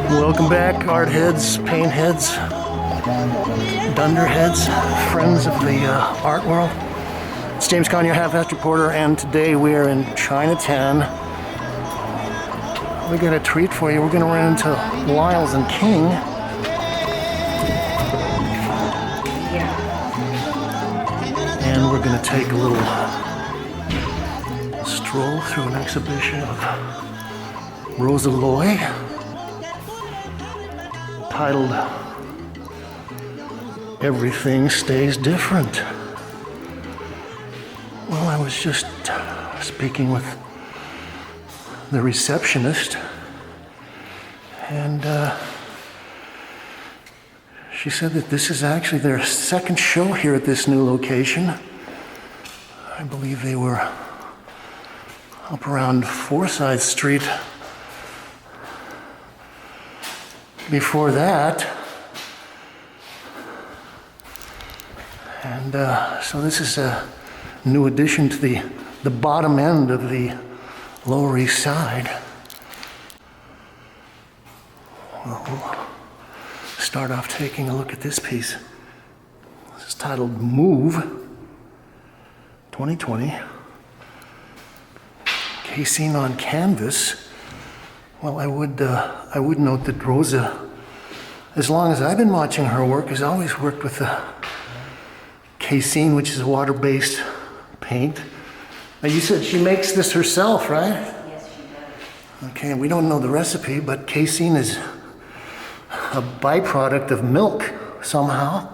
Welcome back, art heads, paint heads, dunder heads, friends of the art world. It's James Conn, your half-assed reporter, and today we are in Chinatown. We got a treat for you. We're going to run into Lyles and King. And we're going to take a little stroll through an exhibition of Rosa Loy, titled Everything Stays Different. Well, I was just speaking with the receptionist, and she said that this is actually their second show here at this new location. I believe they were up around Forsyth Street before that. And so this is a new addition to the bottom end of the Lower East Side. We'll start off taking a look at this piece. This is titled Move 2020. Casing on canvas. Well, I would note that Rosa, as long as I've been watching her work, has always worked with the casing, which is a water-based paint. Now, you said she makes this herself, right? Yes, she does. Okay, we don't know the recipe, but casing is a byproduct of milk somehow.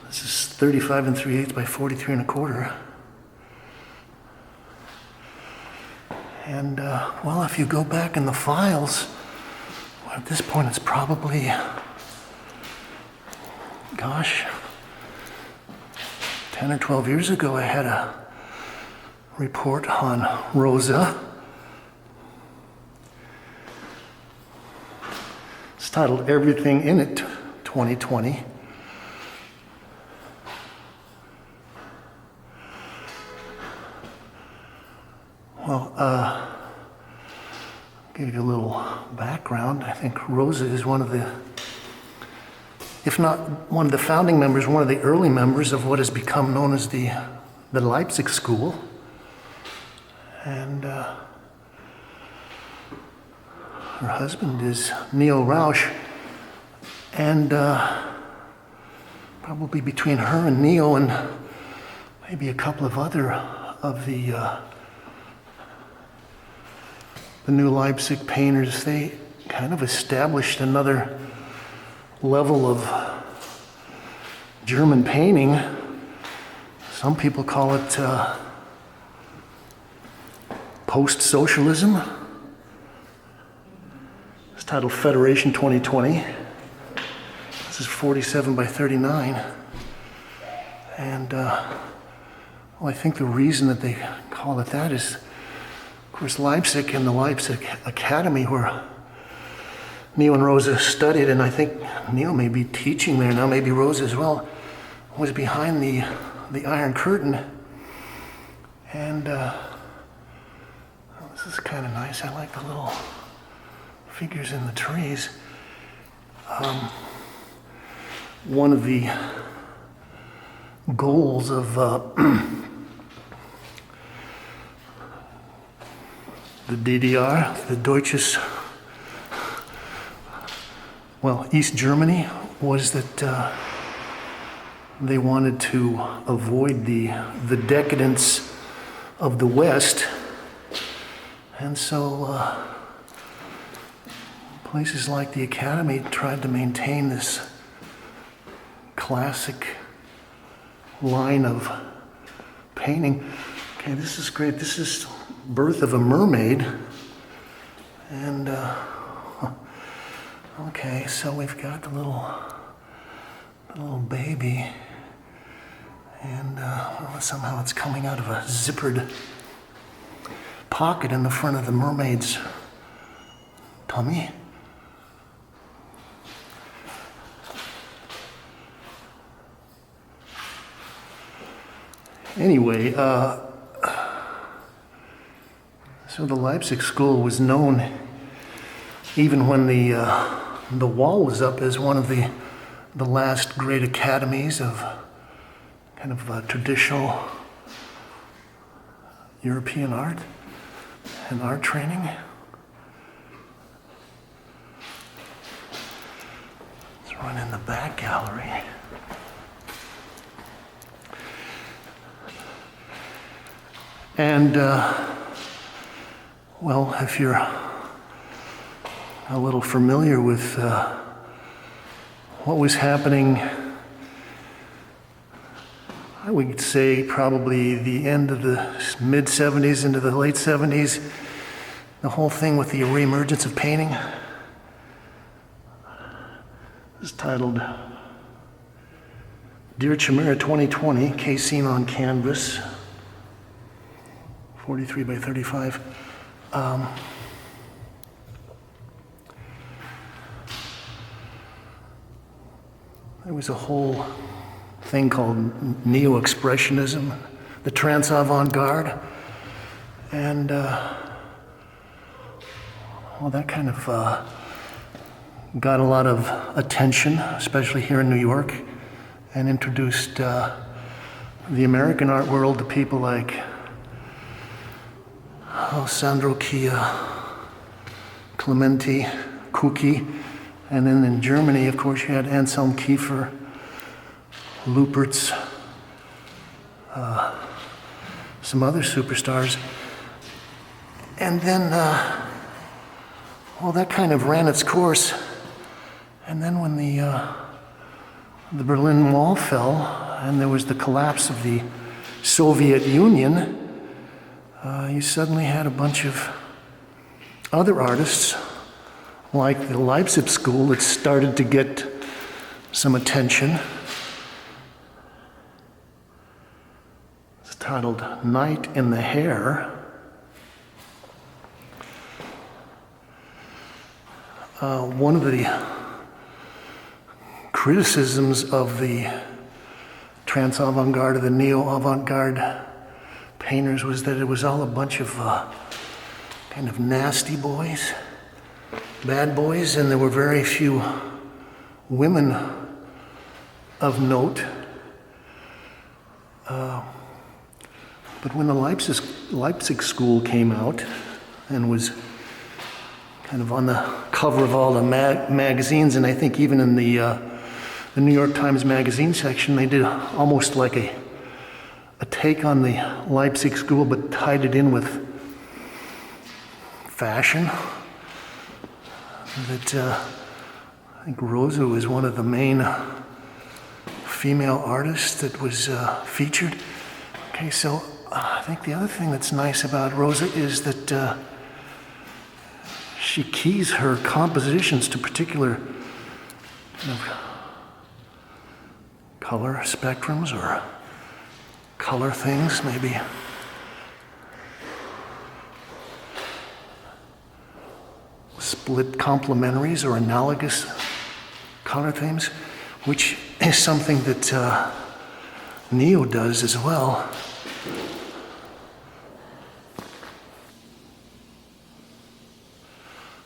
This is 35 3/8 by 43 1/4. And, well, if you go back in the files, well, at this point it's probably, gosh, 10 or 12 years ago I had a report on Rosa. It's titled Everything in It 2020. Well, give you a little background. I think Rosa is one of the, if not one of the founding members, one of the early members of what has become known as the Leipzig School. And her husband is Neo Rauch. And probably between her and Neo and maybe a couple of other of the new Leipzig painters, they kind of established another level of German painting. Some people call it post-socialism. It's titled Federation 2020. This is 47 by 39. And well, I think the reason that they call it that is, of course, Leipzig and the Leipzig Academy, where Neo and Rosa studied, and I think Neo may be teaching there now, maybe Rosa as well, was behind the Iron Curtain. And this is kind of nice. I like the little figures in the trees. One of the goals of the DDR, the Deutsches, well, East Germany, was that they wanted to avoid the decadence of the West, and so places like the Academy tried to maintain this classic line of painting. Okay, this is great. This is Birth of a Mermaid, and okay, so we've got the little baby, and well, somehow it's coming out of a zippered pocket in the front of the mermaid's tummy. Anyway, so the Leipzig School was known, even when the wall was up, as one of the last great academies of kind of traditional European art and art training. Let's run in the back gallery. And, well, if you're a little familiar with what was happening, I would say probably the end of the mid-'70s into the late '70s, the whole thing with the reemergence of painting is titled Dear Chimera 2020, Case Seen on Canvas, 43 by 35. There was a whole thing called Neo-Expressionism, the Trans-Avant garde, and well, that kind of got a lot of attention, especially here in New York, and introduced the American art world to people like Sandro Chia, Clementi, Kuki, and then in Germany, of course, you had Anselm Kiefer, Lupertz, some other superstars. And then, well, that kind of ran its course. And then when the Berlin Wall fell and there was the collapse of the Soviet Union, you suddenly had a bunch of other artists, like the Leipzig School, that started to get some attention. It's titled Night in the Hair. One of the criticisms of the Trans-Avant-Garde, of the Neo-Avant-Garde painters, was that it was all a bunch of kind of nasty boys, bad boys, and there were very few women of note. But when the Leipzig School came out and was kind of on the cover of all the magazines, and I think even in the New York Times magazine section, they did almost like a take on the Leipzig School, but tied it in with fashion. That I think Rosa was one of the main female artists that was featured. Okay, so I think the other thing that's nice about Rosa is that she keys her compositions to particular kind of color spectrums or color things, maybe. Split complementaries or analogous color themes, which is something that Neo does as well.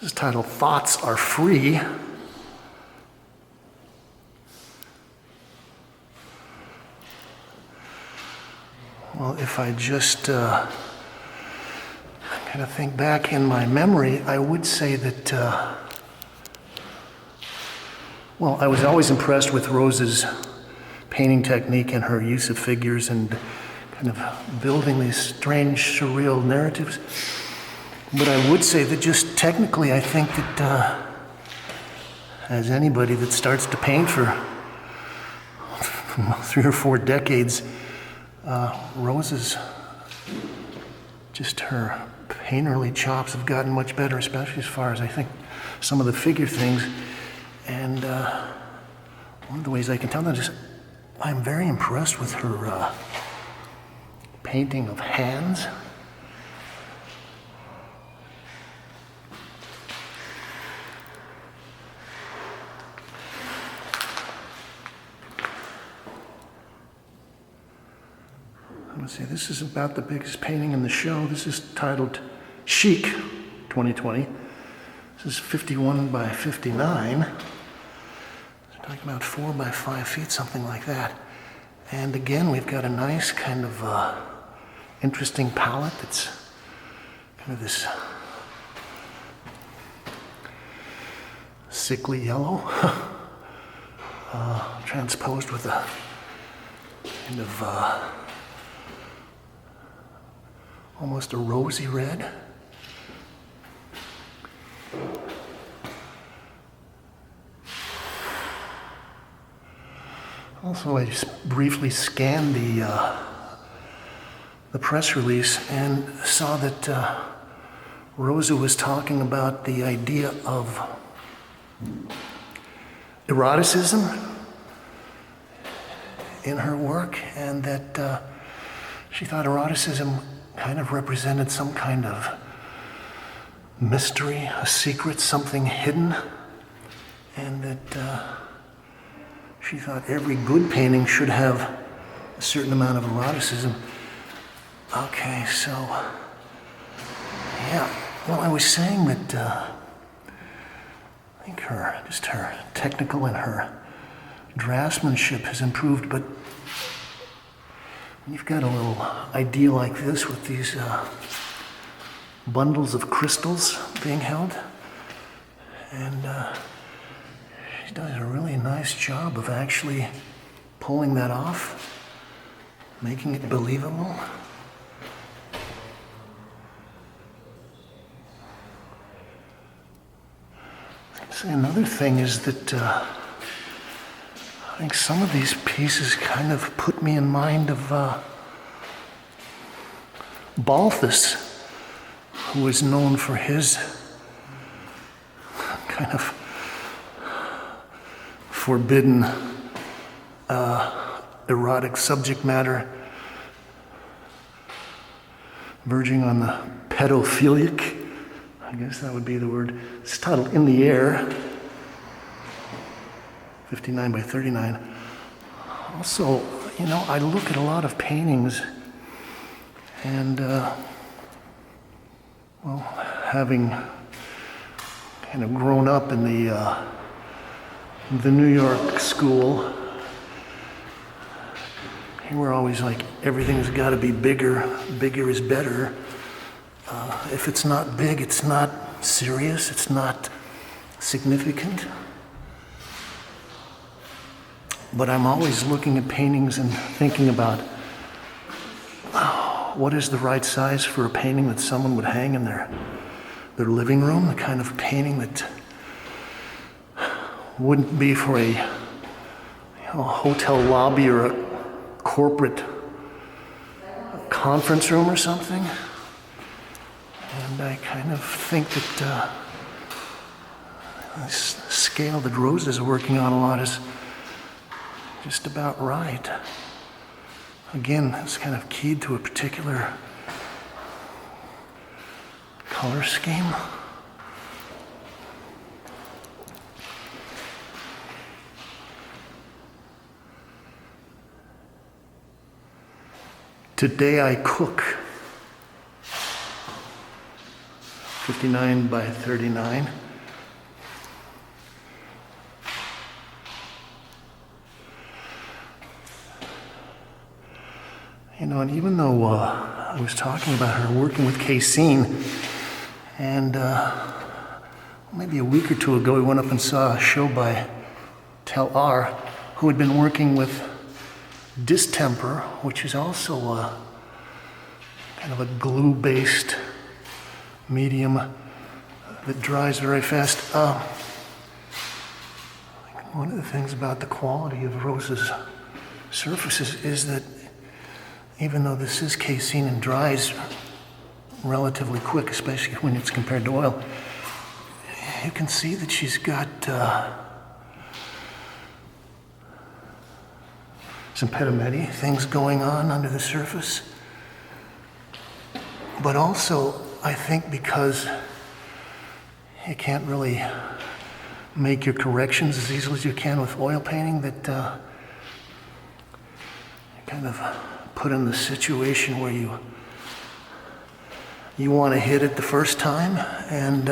This is titled Thoughts Are Free. Well, if I just kind of think back in my memory, I would say that, well, I was always impressed with Rosa's painting technique and her use of figures and kind of building these strange, surreal narratives. But I would say that just technically, I think that as anybody that starts to paint for 3 or 4 decades, Rosa's, just her painterly chops have gotten much better, especially as far as I think some of the figure things. And one of the ways I can tell that is I'm very impressed with her painting of hands. Let's see, this is about the biggest painting in the show. This is titled Chic 2020. This is 51 by 59. We're talking about 4 by 5 feet, something like that. And again, we've got a nice kind of interesting palette that's kind of this sickly yellow, transposed with a kind of almost a rosy red. Also, I just briefly scanned the press release and saw that Rosa was talking about the idea of eroticism in her work, and that she thought eroticism kind of represented some kind of mystery, a secret, something hidden, and that she thought every good painting should have a certain amount of eroticism. Okay, so, yeah, well, I was saying that I think her technical and her draftsmanship has improved, but you've got a little idea like this with these bundles of crystals being held, and she does a really nice job of actually pulling that off, making it believable. See, another thing is that I think some of these pieces kind of put me in mind of Balthus, who was known for his kind of forbidden erotic subject matter, verging on the pedophilic, I guess that would be the word. It's titled In the Air, 59 by 39. Also, you know, I look at a lot of paintings and, well, having kind of grown up in the New York school, you were always like, everything's got to be bigger, bigger is better. If it's not big, it's not serious, it's not significant. But I'm always looking at paintings and thinking about what is the right size for a painting that someone would hang in their living room, the kind of painting that wouldn't be for a hotel lobby or a corporate conference room or something. And I kind of think that this scale that Rosa is working on a lot is just about right. Again, it's kind of keyed to a particular color scheme. Today I cook, 59 by 39. You know, and even though I was talking about her working with casein, And maybe a week or two ago, we went up and saw a show by Tel R, who had been working with distemper, which is also a kind of a glue-based medium that dries very fast. One of the things about the quality of Rosa's surfaces is that even though this is casein and dries relatively quick, especially when it's compared to oil, you can see that she's got some pedometi things going on under the surface. But also, I think because you can't really make your corrections as easily as you can with oil painting, that you're kind of put in the situation where you want to hit it the first time, and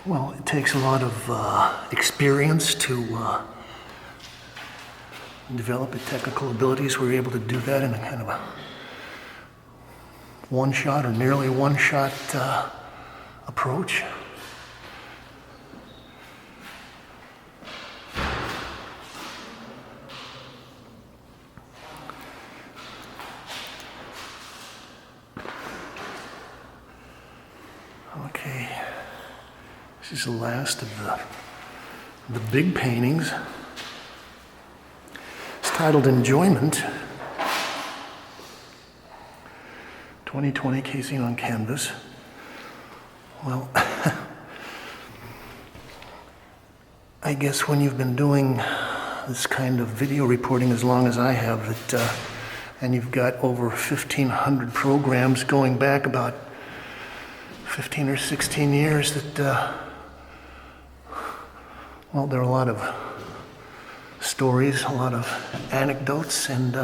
well, it takes a lot of experience to develop the technical abilities where you're able to do that in a kind of a one-shot or nearly one-shot approach. Okay, this is the last of the big paintings. It's titled Enjoyment. 2020 casein on canvas. Well, I guess when you've been doing this kind of video reporting as long as I have, that, and you've got over 1,500 programs going back about 15 or 16 years, that, well, there are a lot of stories, a lot of anecdotes, and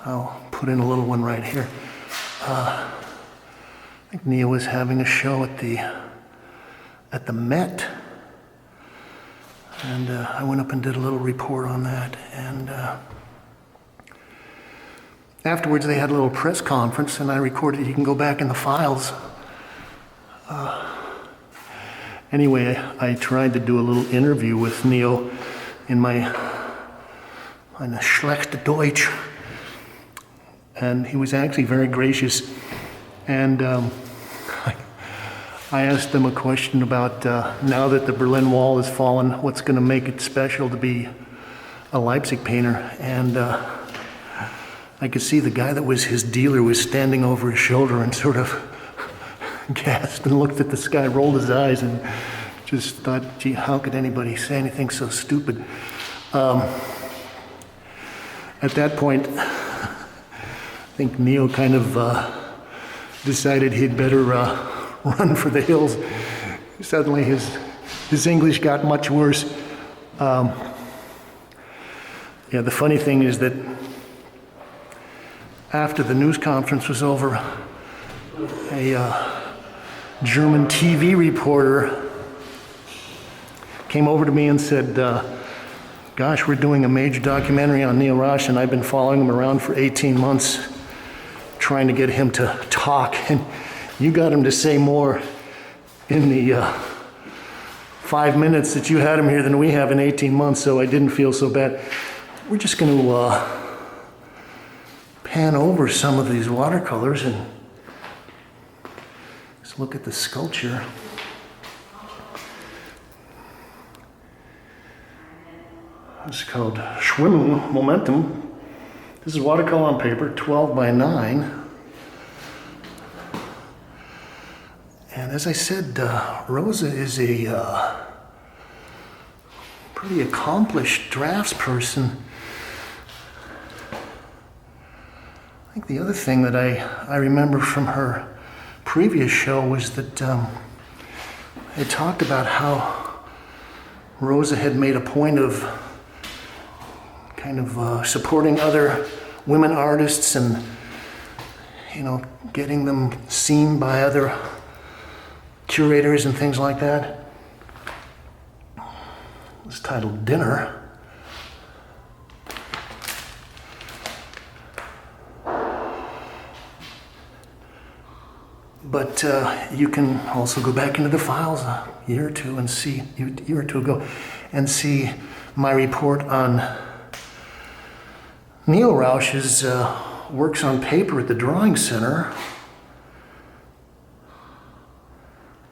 I'll put in a little one right here. I think Neo was having a show at the Met, and I went up and did a little report on that, and afterwards they had a little press conference, and I recorded it. You can go back in the files. Anyway, I tried to do a little interview with Neo in my schlechte Deutsch, and he was actually very gracious. And I asked him a question about now that the Berlin Wall has fallen, what's going to make it special to be a Leipzig painter. And I could see the guy that was his dealer was standing over his shoulder and sort of gasped and looked at the sky, rolled his eyes, and just thought, gee, how could anybody say anything so stupid? At that point, I think Neo kind of decided he'd better run for the hills. Suddenly his English got much worse. Yeah, the funny thing is that after the news conference was over, a German TV reporter came over to me and said, gosh, we're doing a major documentary on Neo Rauch, and I've been following him around for 18 months, trying to get him to talk, and you got him to say more in the 5 minutes that you had him here than we have in 18 months, so I didn't feel so bad. We're just going to pan over some of these watercolors and let's look at the sculpture. It's called Schwimmen Momentum. This is watercolor on paper, 12 by 9. And as I said, Rosa is a pretty accomplished draftsperson. I think the other thing that I remember from her previous show was that it talked about how Rosa had made a point of kind of supporting other women artists and, you know, getting them seen by other curators and things like that. It's titled Dinner. But you can also go back into the files a year or two ago and see my report on Neo Rauch's works on paper at the Drawing Center,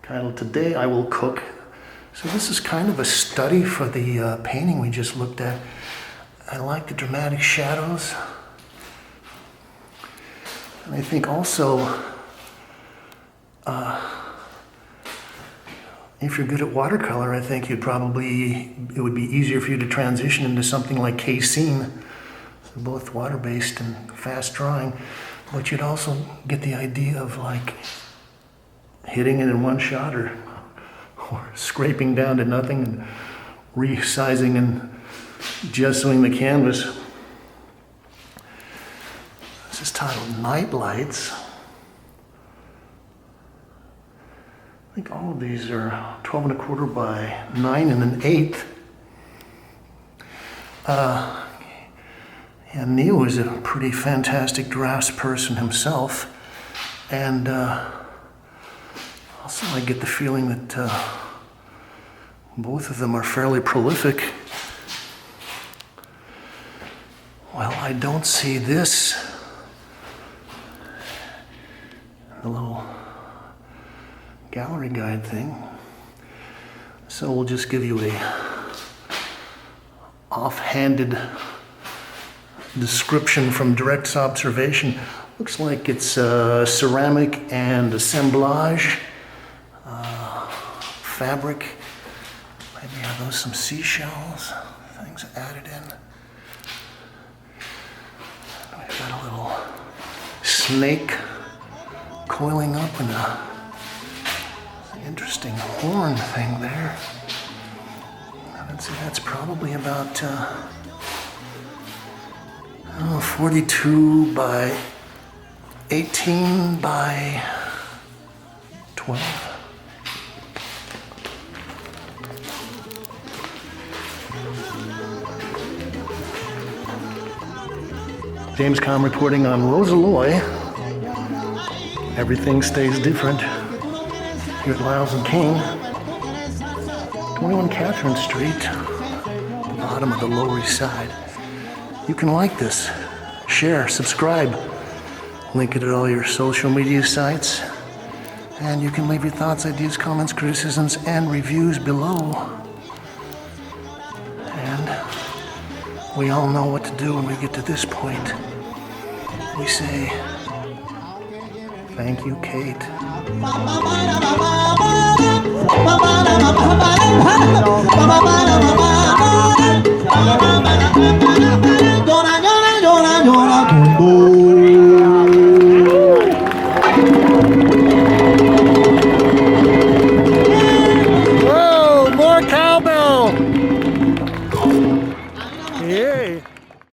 titled "Today I Will Cook." So this is kind of a study for the painting we just looked at. I like the dramatic shadows. And I think also, if you're good at watercolor, I think it would be easier for you to transition into something like casein, so both water-based and fast drawing, but you'd also get the idea of like hitting it in one shot or scraping down to nothing and resizing and gessoing the canvas. This is titled Night Lights. I think all of these are 12 1/4 by 9 1/8. And Neo is a pretty fantastic draftsperson himself, and also I get the feeling that both of them are fairly prolific. Well, I don't see this, the little gallery guide thing, so we'll just give you a offhanded description from direct observation. Looks like it's ceramic and assemblage, fabric. Maybe have those some seashells, things added in. We've got a little snake coiling up in a interesting horn thing there. I'd say that's probably about 42 by 18 by 12. James Kalm reporting on Rosa Loy. Everything stays different. Here at Lyles King, 21 Catherine Street, the bottom of the Lower East Side. You can like this, share, subscribe, link it at all your social media sites, and you can leave your thoughts, ideas, comments, criticisms, and reviews below. And we all know what to do when we get to this point. We say, thank you, Kate.